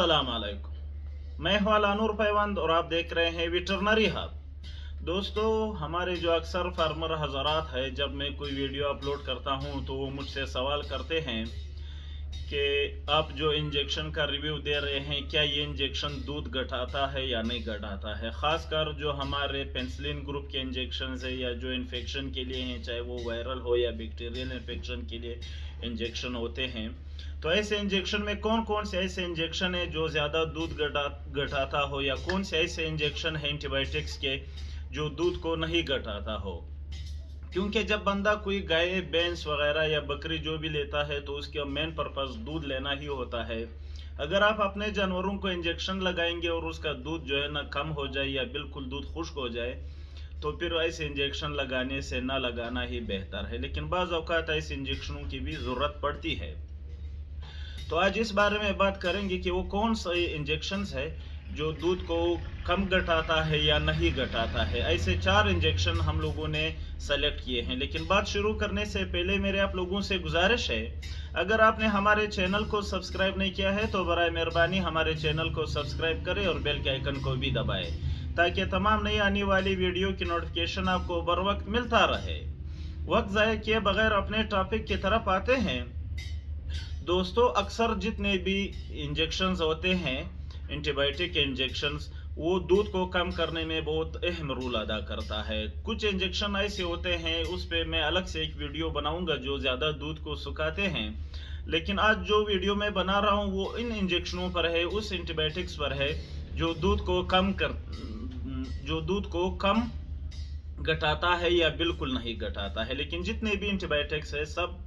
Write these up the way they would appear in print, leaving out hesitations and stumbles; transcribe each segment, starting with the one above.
अस्सलाम वालेकुम। मैं हूं अलानूर पैवंद और आप देख रहे हैं वेटरनरी हब। दोस्तों, हमारे जो अक्सर फार्मर हजरात है, जब मैं कोई वीडियो अपलोड करता हूं तो वो मुझसे सवाल करते हैं कि आप जो इंजेक्शन का रिव्यू दे रहे हैं, क्या ये इंजेक्शन दूध घटाता है या नहीं घटाता है। ख़ासकर जो हमारे पेनिसिलिन ग्रुप के इंजेक्शन है या जो इन्फेक्शन के लिए हैं, चाहे वो वायरल हो या बैक्टीरियल इन्फेक्शन के लिए इंजेक्शन होते हैं, तो ऐसे इंजेक्शन में कौन कौन से ऐसे इंजेक्शन है जो ज़्यादा दूध घटाता हो, या कौन से ऐसे इंजेक्शन है एंटीबायोटिक्स के जो दूध को नहीं घटाता हो। क्योंकि जब बंदा कोई गाय भैंस वगैरह या बकरी जो भी लेता है तो उसका मेन पर्पस दूध लेना ही होता है। अगर आप अपने जानवरों को इंजेक्शन लगाएंगे और उसका दूध जो है ना कम हो जाए या बिल्कुल दूध खुश्क हो जाए, तो फिर ऐसे इंजेक्शन लगाने से ना लगाना ही बेहतर है। लेकिन बाज़ औक़ात ऐसे इंजेक्शनों की भी ज़रूरत पड़ती है। तो आज इस बारे में बात करेंगे कि वो कौन से इंजेक्शंस है जो दूध को कम घटाता है या नहीं घटाता है। ऐसे 4 इंजेक्शन हम लोगों ने सेलेक्ट किए हैं। लेकिन बात शुरू करने से पहले मेरे आप लोगों से गुजारिश है, अगर आपने हमारे चैनल को सब्सक्राइब नहीं किया है तो बराए मेहरबानी हमारे चैनल को सब्सक्राइब करें और बेल के आइकन को भी दबाएं, ताकि तमाम नई आने वाली वीडियो की नोटिफिकेशन आपको बर वक्त मिलता रहे। वक्त ज़ाया किए बगैर अपने टॉपिक की तरफ आते हैं। दोस्तों, अक्सर जितने भी इंजेक्शंस होते हैं, एंटीबायोटिक इंजेक्शंस, वो दूध को कम करने में बहुत अहम रोल अदा करता है। कुछ इंजेक्शन ऐसे होते हैं, उस पर मैं अलग से एक वीडियो बनाऊंगा, जो ज़्यादा दूध को सुखाते हैं। लेकिन आज जो वीडियो मैं बना रहा हूँ वो इन इंजेक्शनों पर है, उस एंटीबायोटिक्स पर है जो दूध को कम घटाता है या बिल्कुल नहीं घटाता है। लेकिन जितने भी एंटीबायोटिक्स है, सब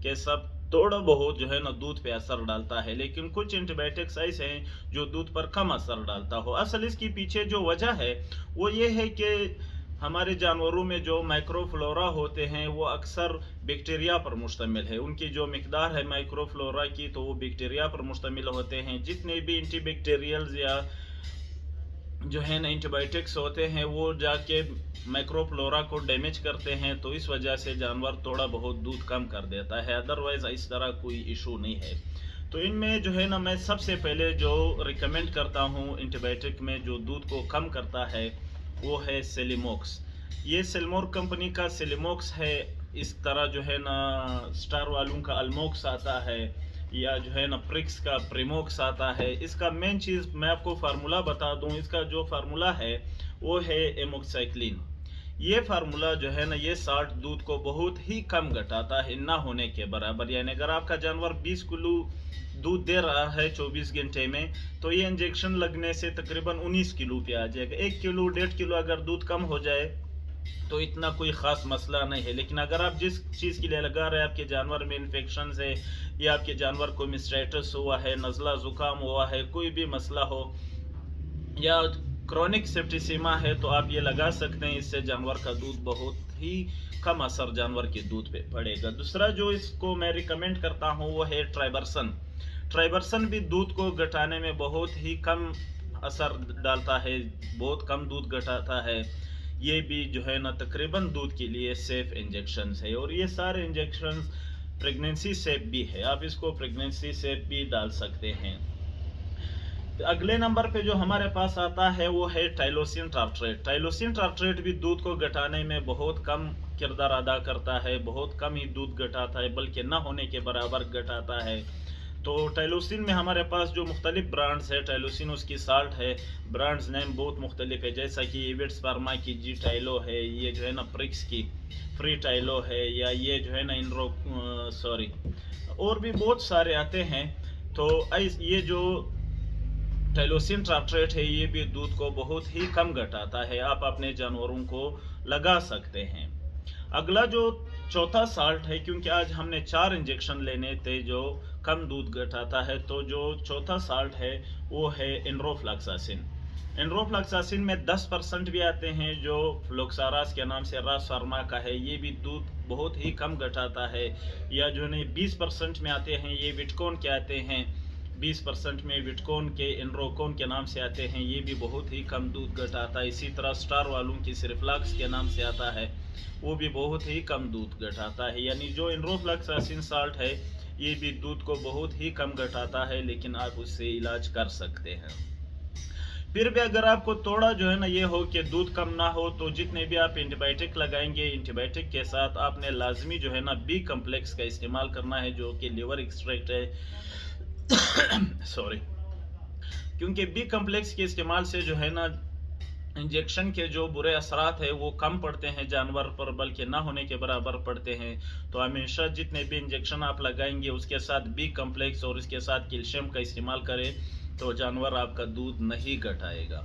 के सब थोड़ा बहुत जो है ना दूध पे असर डालता है। लेकिन कुछ एंटीबायोटिक्स ऐसे हैं जो दूध पर कम असर डालता हो। असल इसकी पीछे जो वजह है वो ये है कि हमारे जानवरों में जो माइक्रोफ्लोरा होते हैं वो अक्सर बैक्टीरिया पर मुश्तमिल है। उनकी जो मिकदार है माइक्रोफ्लोरा की, तो वो बैक्टीरिया पर मुश्तमिल होते हैं। जितने भी एंटीबैक्टीरियल्स या जो है ना एंटीबायोटिक्स होते हैं वो जाके माइक्रोफ्लोरा को डैमेज करते हैं, तो इस वजह से जानवर थोड़ा बहुत दूध कम कर देता है। अदरवाइज इस तरह कोई इशू नहीं है। तो इनमें जो है ना, मैं सबसे पहले जो रिकमेंड करता हूँ एंटीबायोटिक में जो दूध को कम करता है वो है सेलिमोक्स। ये सेलमोर कंपनी का सेलिमोक्स है। इस तरह जो है ना स्टार वालों का अल्मोक्स आता है, या जो है ना प्रिक्स का प्रीमोक्स आता है। इसका मेन चीज़ मैं आपको फार्मूला बता दूं। इसका जो फार्मूला है वो है एमोक्साइक्लिन। ये फार्मूला जो है ना, ये 60 दूध को बहुत ही कम घटाता है, ना होने के बराबर। यानी अगर आपका जानवर 20 किलो दूध दे रहा है 24 घंटे में, तो ये इंजेक्शन लगने से तकरीबन 19 किलो पे आ जाएगा। 1 किलो 1.5 किलो अगर दूध कम हो जाए तो इतना कोई ख़ास मसला नहीं है। लेकिन अगर आप जिस चीज़ के लिए लगा रहे हैं, आपके जानवर में इन्फेक्शन है या आपके जानवर को मिस्टाइटिस हुआ है, नज़ला ज़ुकाम हुआ है, कोई भी मसला हो, या क्रॉनिक सेप्टिसिमा है, तो आप ये लगा सकते हैं। इससे जानवर का दूध बहुत ही कम असर जानवर के दूध पे पड़ेगा। दूसरा जो इसको मैं रिकमेंड करता हूँ वो है ट्राइबरसन। ट्राइबरसन भी दूध को घटाने में बहुत ही कम असर डालता है, बहुत कम दूध घटाता है। ये भी जो है ना तकरीबन दूध के लिए सेफ इंजेक्शन है, और ये सारे इंजेक्शन प्रेगनेंसी सेफ भी है। आप इसको प्रेगनेंसी सेफ भी डाल सकते हैं। तो अगले नंबर पे जो हमारे पास आता है वो है टाइलोसिन टार्ट्रेट। टाइलोसिन टार्ट्रेट भी दूध को घटाने में बहुत कम किरदार अदा करता है, बहुत कम ही दूध घटाता है, बल्कि ना होने के बराबर घटाता है। तो टाइलोसिन में हमारे पास जो मुख्तलिफ ब्रांड्स है, टाइलोसिन उसकी साल्ट है, ब्रांड्स नेम बहुत मुख्तलिफ है, जैसा कि एविड्स फार्मा की जी टाइलो है, ये जो है ना प्रिक्स की फ्री टाइलो है, या ये जो है ना और भी बहुत सारे आते हैं। तो ये जो टाइलोसिन टार्ट्रेट है ये भी दूध को बहुत ही कम घटाता है, आप अपने जानवरों को लगा सकते हैं। अगला जो चौथा साल्ट है, क्योंकि आज हमने 4 इंजेक्शन लेने थे जो कम दूध घटाता है, तो जो चौथा साल्ट है वो है एनरोफ्लॉक्सासिन। एनरोफ्लॉक्सासिन में 10% भी आते हैं जो फ्लोक्सारास के नाम से रास फार्मा का है, ये भी दूध बहुत ही कम घटाता है। या जो नहीं 20% में आते हैं, ये विटकोन के आते हैं, 20% में विटकोन के एनरोकोन के नाम से आते हैं, ये भी बहुत ही कम दूध घटाता है। इसी तरह स्टार वालों की सिरिफ्लॉक्स के नाम से आता है, वो भी बहुत ही कम दूध घटाता है। यानी जो एनरोफ्लॉक्सासिन साल्ट है ये भी दूध को बहुत ही कम घटाता है, लेकिन आप उससे इलाज कर सकते हैं। फिर भी अगर आपको थोड़ा जो है ना ये हो कि दूध कम ना हो, तो जितने भी आप एंटीबायोटिक लगाएंगे, एंटीबायोटिक के साथ आपने लाजमी जो है ना बी कम्प्लेक्स का इस्तेमाल करना है, जो कि लिवर एक्सट्रैक्ट है। सॉरी। क्योंकि बी कम्प्लेक्स के इस्तेमाल से जो है ना इंजेक्शन के जो बुरे असरात है वो कम पड़ते हैं जानवर पर, बल्कि ना होने के बराबर पड़ते हैं। तो हमेशा जितने भी इंजेक्शन आप लगाएंगे उसके साथ बी कम्प्लेक्स और इसके साथ कैल्शियम का इस्तेमाल करें, तो जानवर आपका दूध नहीं घटाएगा।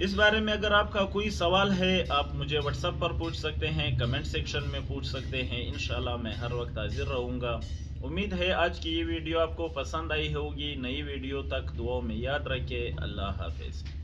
इस बारे में अगर आपका कोई सवाल है, आप मुझे व्हाट्सएप पर पूछ सकते हैं, कमेंट सेक्शन में पूछ सकते हैं। इंशाल्लाह मैं हर वक्त हाजिर रहूँगा। उम्मीद है आज की ये वीडियो आपको पसंद आई होगी। नई वीडियो तक दुआओं में याद रखें। अल्लाह हाफिज़।